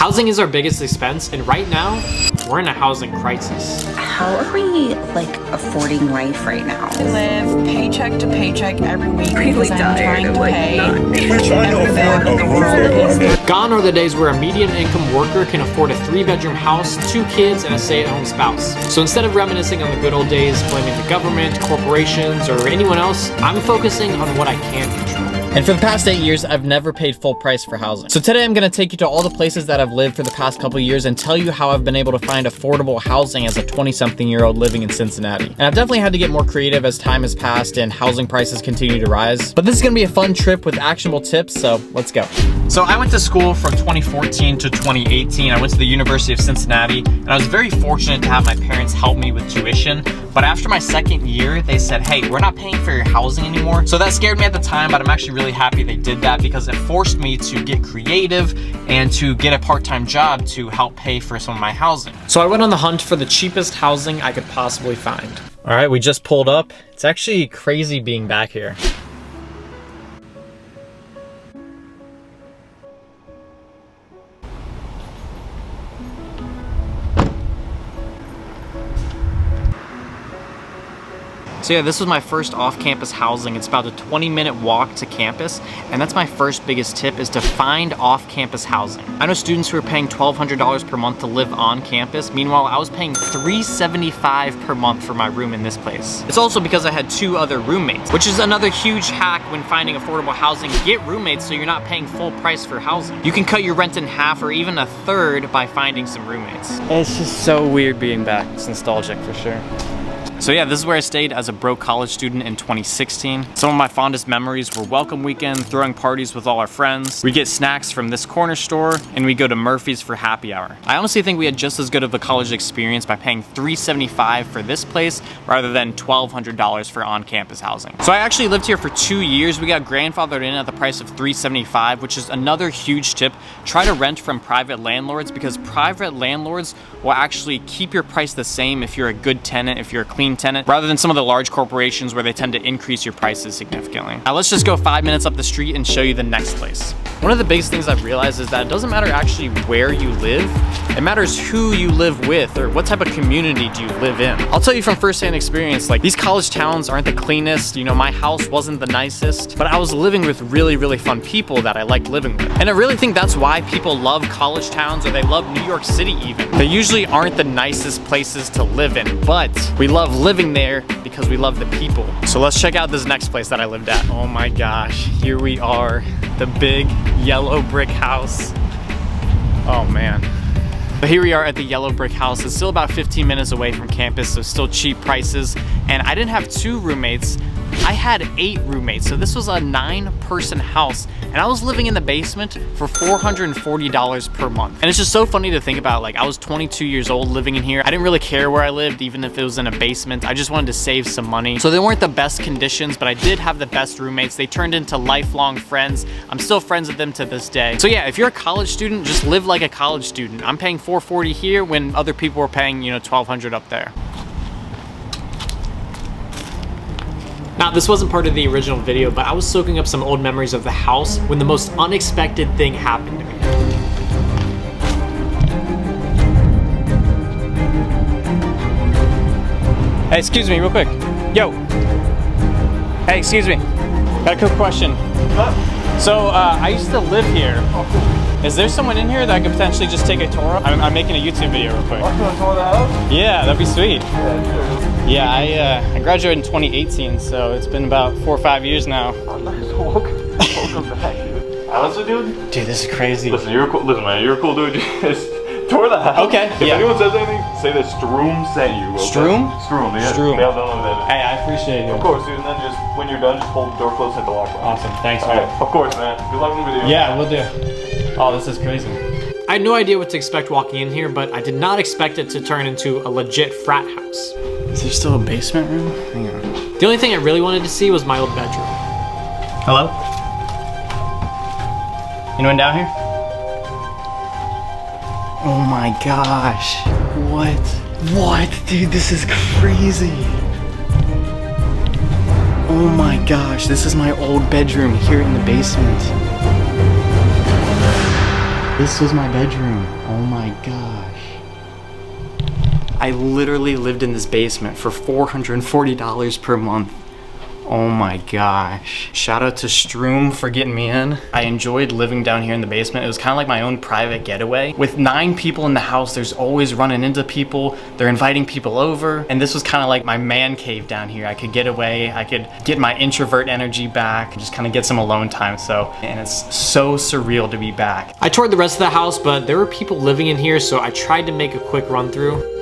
Housing is our biggest expense, and right now, we're in a housing crisis. How are we, like, affording life right now? I live paycheck to paycheck every week Really because I'm trying to pay. We're trying to afford a roof over our head. Gone are the days where a median income worker can afford a 3-bedroom house, 2 kids, and a stay-at-home spouse. So instead of reminiscing on the good old days, blaming the government, corporations, or anyone else, I'm focusing on what I can control. And for the past 8 years, I've never paid full price for housing. So today I'm gonna take you to all the places that I've lived for the past couple years and tell you how I've been able to find affordable housing as a 20-something-year-old living in Cincinnati. And I've definitely had to get more creative as time has passed and housing prices continue to rise. But this is gonna be a fun trip with actionable tips, so let's go. So I went to school from 2014 to 2018. I went to the University of Cincinnati, and I was very fortunate to have my parents help me with tuition. But after my second year, they said, hey, we're not paying for your housing anymore. So that scared me at the time, but I'm actually really happy they did that because it forced me to get creative and to get a part-time job to help pay for some of my housing. So I went on the hunt for the cheapest housing I could possibly find. All right, we just pulled up. It's actually crazy being back here. So yeah, this was my first off-campus housing. It's about a 20-minute walk to campus, and that's my first biggest tip, is to find off-campus housing. I know students who are paying $1,200 per month to live on campus. Meanwhile, I was paying $375 per month for my room in this place. It's also because I had 2 other roommates, which is another huge hack when finding affordable housing. Get roommates so you're not paying full price for housing. You can cut your rent in half or even a third by finding some roommates. It's just so weird being back. It's nostalgic for sure. So yeah, this is where I stayed as a broke college student in 2016. Some of my fondest memories were welcome weekend, throwing parties with all our friends. We get snacks from this corner store, and we go to Murphy's for happy hour. I honestly think we had just as good of a college experience by paying $375 for this place rather than $1,200 for on-campus housing. So I actually lived here for 2 years. We got grandfathered in at the price of $375, which is another huge tip. Try to rent from private landlords because private landlords will actually keep your price the same if you're a good tenant, if you're a clean tenant, rather than some of the large corporations where they tend to increase your prices significantly. Now let's just go 5 minutes up the street and show you the next place. One of the biggest things I've realized is that it doesn't matter actually where you live, it matters who you live with or what type of community do you live in. I'll tell you from firsthand experience, like these college towns aren't the cleanest, you know, my house wasn't the nicest, but I was living with really, really fun people that I liked living with. And I really think that's why people love college towns, or they love New York City even. They usually aren't the nicest places to live in, but we love living there because we love the people. So let's check out this next place that I lived at. Oh my gosh, here we are, the big yellow brick house. Oh man. But here we are at the yellow brick house. It's still about 15 minutes away from campus, so still cheap prices. And I didn't have 2 roommates, I had 8 roommates. So this was a 9-person house, and I was living in the basement for $440 per month. And it's just so funny to think about, like I was 22 years old living in here. I didn't really care where I lived, even if it was in a basement. I just wanted to save some money. So they weren't the best conditions, but I did have the best roommates. They turned into lifelong friends. I'm still friends with them to this day. So yeah, if you're a college student, just live like a college student. I'm paying $440 here when other people were paying, you know, $1,200 up there. Now, this wasn't part of the original video, but I was soaking up some old memories of the house when the most unexpected thing happened to me. Hey, excuse me, real quick. Yo. Hey, excuse me. Got a quick question. So, I used to live here. Is there someone in here that I could potentially just take a tour of? I'm making a YouTube video real quick. Yeah, that'd be sweet. Yeah, I graduated in 2018, so it's been about 4 or 5 years now. Welcome back, dude. Honestly, dude. Dude, this is crazy. Listen, you're cool. Listen, man, you're a cool dude. Just tour the house. Okay. If anyone says anything, say that Stroom sent you. Okay? Stroom? Stroom. Yeah. Stroom. They all don't know that. Hey, I appreciate it. Of course, dude. And then just when you're done, just hold the door closed and hit the lock button. Awesome. Thanks, All man. right. Of course, man. Good luck in the video. Yeah, we'll do. Oh, this is crazy. I had no idea what to expect walking in here, but I did not expect it to turn into a legit frat house. Is there still a basement room? Hang on. The only thing I really wanted to see was my old bedroom. Hello? Anyone down here? Oh my gosh. What? What? Dude, this is crazy. Oh my gosh, this is my old bedroom here in the basement. This was my bedroom. Oh my gosh. I literally lived in this basement for $440 per month. Oh my gosh. Shout out to Stroom for getting me in. I enjoyed living down here in the basement. It was kind of like my own private getaway. With 9 people in the house, there's always running into people. They're inviting people over. And this was kind of like my man cave down here. I could get away. I could get my introvert energy back and just kind of get some alone time. And it's so surreal to be back. I toured the rest of the house, but there were people living in here, so I tried to make a quick run through.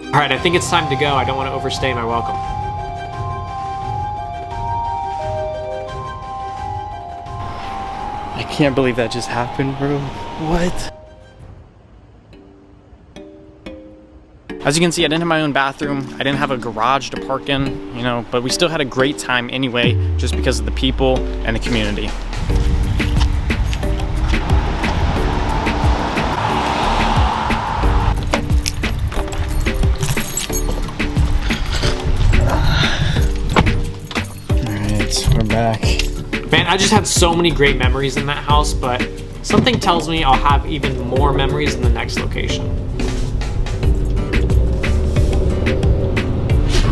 All right, I think it's time to go. I don't want to overstay my welcome. I can't believe that just happened, bro. What? As you can see, I didn't have my own bathroom. I didn't have a garage to park in, you know, but we still had a great time anyway, just because of the people and the community. We're back. Man, I just had so many great memories in that house, but something tells me I'll have even more memories in the next location.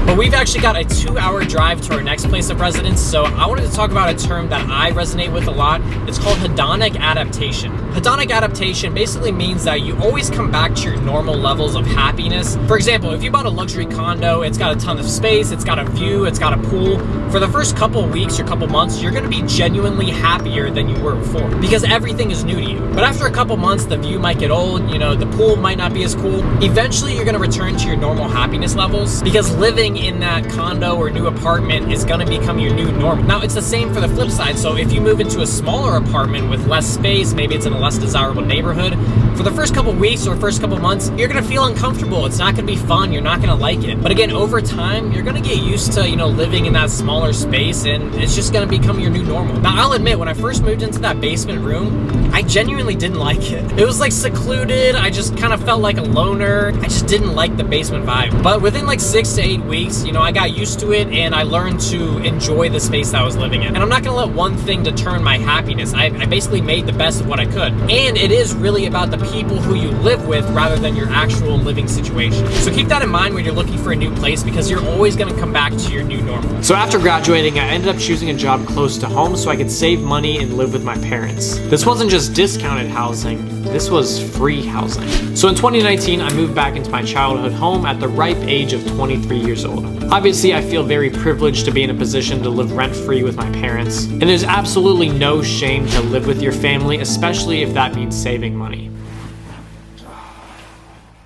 But we've actually got a 2-hour drive to our next place of residence, so I wanted to talk about a term that I resonate with a lot. It's called hedonic adaptation. Hedonic adaptation basically means that you always come back to your normal levels of happiness. For example, if you bought a luxury condo, it's got a ton of space, it's got a view, it's got a pool. For the first couple weeks or couple months, you're gonna be genuinely happier than you were before because everything is new to you. But after a couple months, the view might get old, you know, the pool might not be as cool. Eventually, you're gonna return to your normal happiness levels because living in that condo or new apartment is gonna become your new normal. Now, it's the same for the flip side. So if you move into a smaller apartment with less space, maybe it's in a less desirable neighborhood, for the first couple weeks or first couple months, you're gonna feel uncomfortable. It's not gonna be fun. You're not gonna like it. But again, over time, you're gonna get used to, you know, living in that smaller space, and it's just gonna become your new normal. Now, I'll admit, when I first moved into that basement room, I genuinely didn't like it. It was like secluded. I just kind of felt like a loner. I just didn't like the basement vibe. But within like 6 to 8 weeks, you know, I got used to it and I learned to enjoy the space that I was living in. And I'm not gonna let one thing deter my happiness. I basically made the best of what I could. And it is really about the people who you live with rather than your actual living situation. So keep that in mind when you're looking for a new place because you're always gonna come back to your new normal. So after graduating, I ended up choosing a job close to home so I could save money and live with my parents. This wasn't just discounted housing, this was free housing. So in 2019, I moved back into my childhood home at the ripe age of 23 years old. Obviously, I feel very privileged to be in a position to live rent-free with my parents. And there's absolutely no shame to live with your family, especially if that means saving money.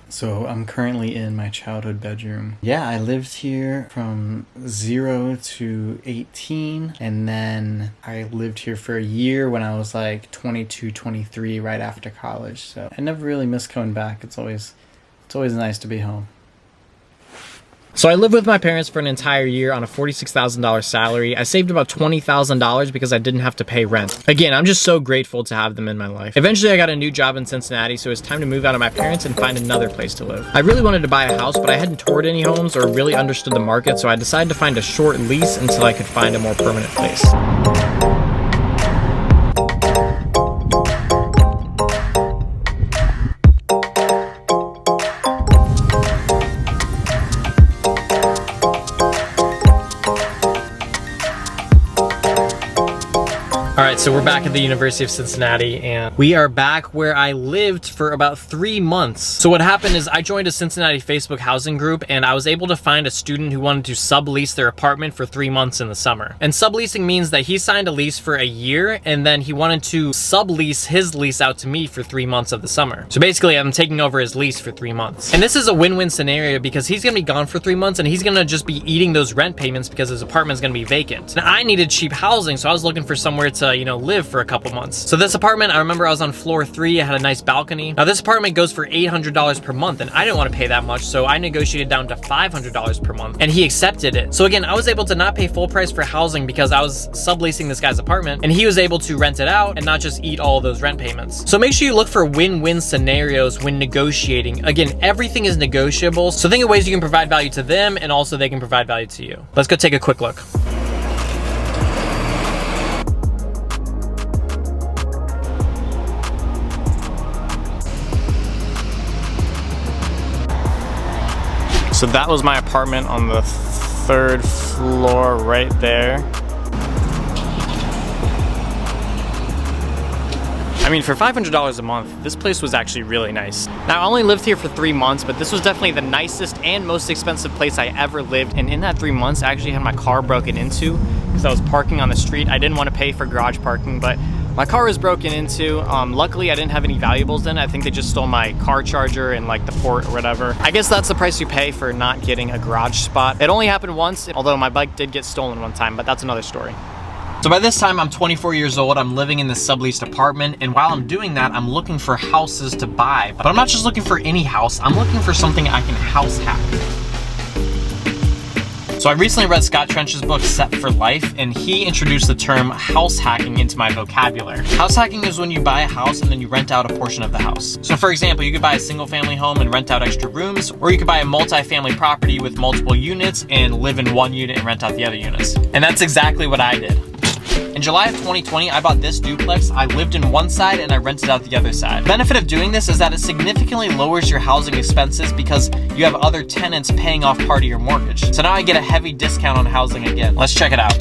So I'm currently in my childhood bedroom. Yeah, I lived here from 0 to 18, and then I lived here for a year when I was like 22, 23, right after college. So I never really miss coming back. It's always nice to be home. So I lived with my parents for an entire year on a $46,000 salary. I saved about $20,000 because I didn't have to pay rent. Again, I'm just so grateful to have them in my life. Eventually, I got a new job in Cincinnati, so it's time to move out of my parents and find another place to live. I really wanted to buy a house, but I hadn't toured any homes or really understood the market, so I decided to find a short lease until I could find a more permanent place. Alright, so we're back at the University of Cincinnati and we are back where I lived for about 3 months. So what happened is I joined a Cincinnati Facebook housing group and I was able to find a student who wanted to sublease their apartment for 3 months in the summer. And subleasing means that he signed a lease for a year and then he wanted to sublease his lease out to me for 3 months of the summer. So basically I'm taking over his lease for 3 months. And this is a win-win scenario because he's gonna be gone for 3 months and he's gonna just be eating those rent payments because his apartment's gonna be vacant. And I needed cheap housing, so I was looking for somewhere to, you know, live for a couple months. So this apartment, I remember I was on floor 3, it had a nice balcony. Now this apartment goes for $800 per month and I didn't want to pay that much, so I negotiated down to $500 per month and he accepted it. So again, I was able to not pay full price for housing because I was subleasing this guy's apartment and he was able to rent it out and not just eat all of those rent payments. So make sure you look for win-win scenarios when negotiating. Again, everything is negotiable, so think of ways you can provide value to them and also they can provide value to you. Let's go take a quick look. So that was my apartment on the 3rd floor right there. I mean, for $500 a month, this place was actually really nice. Now, I only lived here for 3 months, but this was definitely the nicest and most expensive place I ever lived. And in that 3 months, I actually had my car broken into because I was parking on the street. I didn't want to pay for garage parking, but my car was broken into. Luckily, I didn't have any valuables in it. I think they just stole my car charger and like the port or whatever. I guess that's the price you pay for not getting a garage spot. It only happened once, although my bike did get stolen one time, but that's another story. So by this time, I'm 24 years old, I'm living in this subleased apartment, and while I'm doing that, I'm looking for houses to buy. But I'm not just looking for any house, I'm looking for something I can house hack. So I recently read Scott Trench's book, Set for Life, and he introduced the term house hacking into my vocabulary. House hacking is when you buy a house and then you rent out a portion of the house. So for example, you could buy a single family home and rent out extra rooms, or you could buy a multi-family property with multiple units and live in one unit and rent out the other units. And that's exactly what I did. In July of 2020, I bought this duplex. I lived in one side and I rented out the other side. The benefit of doing this is that it significantly lowers your housing expenses because you have other tenants paying off part of your mortgage. So now I get a heavy discount on housing again. Let's check it out.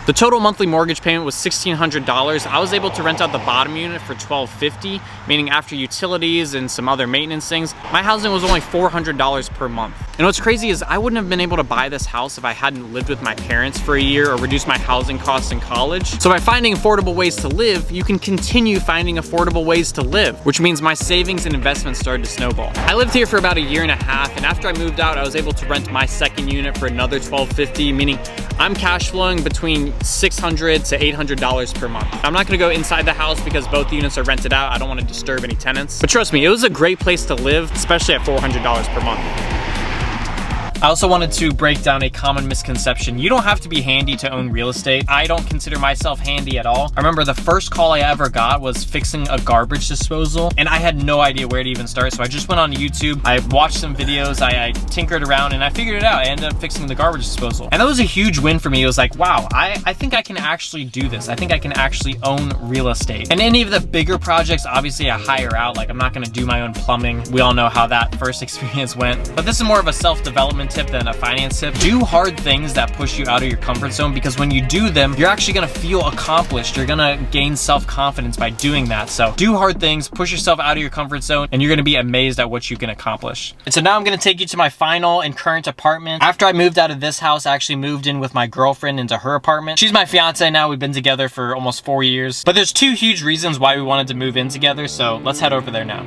The total monthly mortgage payment was $1,600. I was able to rent out the bottom unit for $1,250, meaning after utilities and some other maintenance things, my housing was only $400 per month. And what's crazy is I wouldn't have been able to buy this house if I hadn't lived with my parents for a year or reduced my housing costs in college. So by finding affordable ways to live, you can continue finding affordable ways to live, which means my savings and investments started to snowball. I lived here for about a year and a half, and after I moved out, I was able to rent my second unit for another $1,250, meaning I'm cash flowing between $600 to $800 per month. I'm not gonna go inside the house because both units are rented out. I don't wanna disturb any tenants. But trust me, it was a great place to live, especially at $400 per month. I also wanted to break down a common misconception. You don't have to be handy to own real estate. I don't consider myself handy at all. I remember the first call I ever got was fixing a garbage disposal, and I had no idea where to even start, so I just went on YouTube, I watched some videos, I tinkered around, and I figured it out. I ended up fixing the garbage disposal. And that was a huge win for me. It was like, wow, I think I can actually do this. I think I can actually own real estate. And any of the bigger projects, obviously I hire out. Like, I'm not gonna do my own plumbing. We all know how that first experience went. But this is more of a self-development tip than a finance tip. Do hard things that push you out of your comfort zone, because when you do them, you're actually gonna feel accomplished. You're gonna gain self-confidence by doing that. So do hard things, push yourself out of your comfort zone, and you're gonna be amazed at what you can accomplish. And so now I'm gonna take you to my final and current apartment. After I moved out of this house, I actually moved in with my girlfriend into her apartment. She's my fiance now. We've been together for almost 4 years. But there's 2 huge reasons why we wanted to move in together, so let's head over there now.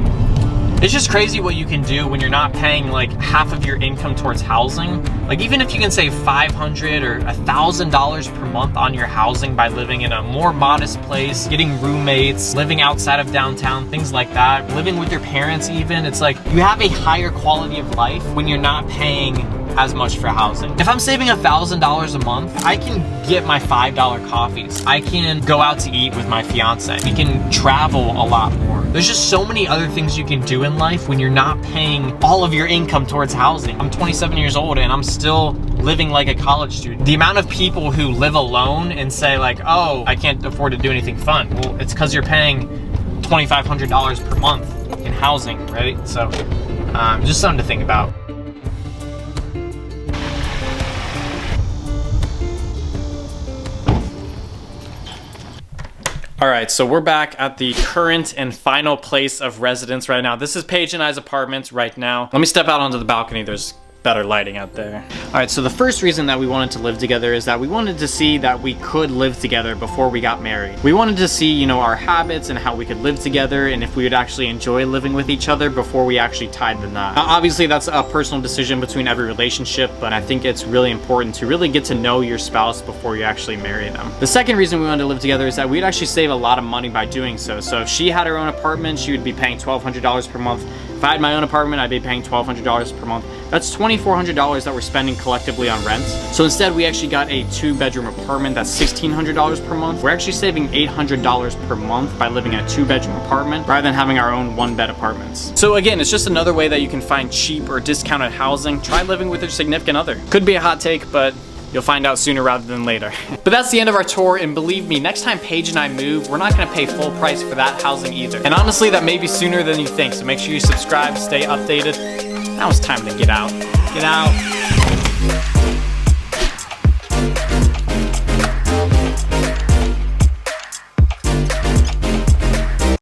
It's just crazy what you can do when you're not paying like half of your income towards housing. Like, even if you can save $500 or $1,000 per month on your housing by living in a more modest place, getting roommates, living outside of downtown, things like that, living with your parents even, it's like you have a higher quality of life when you're not paying as much for housing. If I'm saving $1,000 a month, I can get my $5 coffees. I can go out to eat with my fiance. We can travel a lot more. There's just so many other things you can do in life when you're not paying all of your income towards housing. I'm 27 years old and I'm still living like a college student. The amount of people who live alone and say like, oh, I can't afford to do anything fun. Well, it's because you're paying $2,500 per month in housing, right? So just something to think about. All right, so we're back at the current and final place of residence right now. This is Paige and I's apartment right now. Let me step out onto the balcony. There's better lighting out there. All right, so the first reason that we wanted to live together is that we wanted to see that we could live together before we got married. We wanted to see, you know, our habits and how we could live together and if we would actually enjoy living with each other before we actually tied the knot. Now, obviously, that's a personal decision between every relationship, but I think it's really important to really get to know your spouse before you actually marry them. The second reason we wanted to live together is that we'd actually save a lot of money by doing so. So if she had her own apartment, she would be paying $1,200 per month. If I had my own apartment, I'd be paying $1,200 per month. That's $2,400 that we're spending collectively on rent. So instead, we actually got a 2-bedroom apartment that's $1,600 per month. We're actually saving $800 per month by living in a 2-bedroom apartment rather than having our own 1-bed apartments. So again, it's just another way that you can find cheap or discounted housing. Try living with your significant other. Could be a hot take, but You'll find out sooner rather than later. But that's the end of our tour, and believe me, next time Paige and I move, we're not gonna pay full price for that housing either. And honestly, that may be sooner than you think, so make sure you subscribe, stay updated. Now it's time to get out. Get out.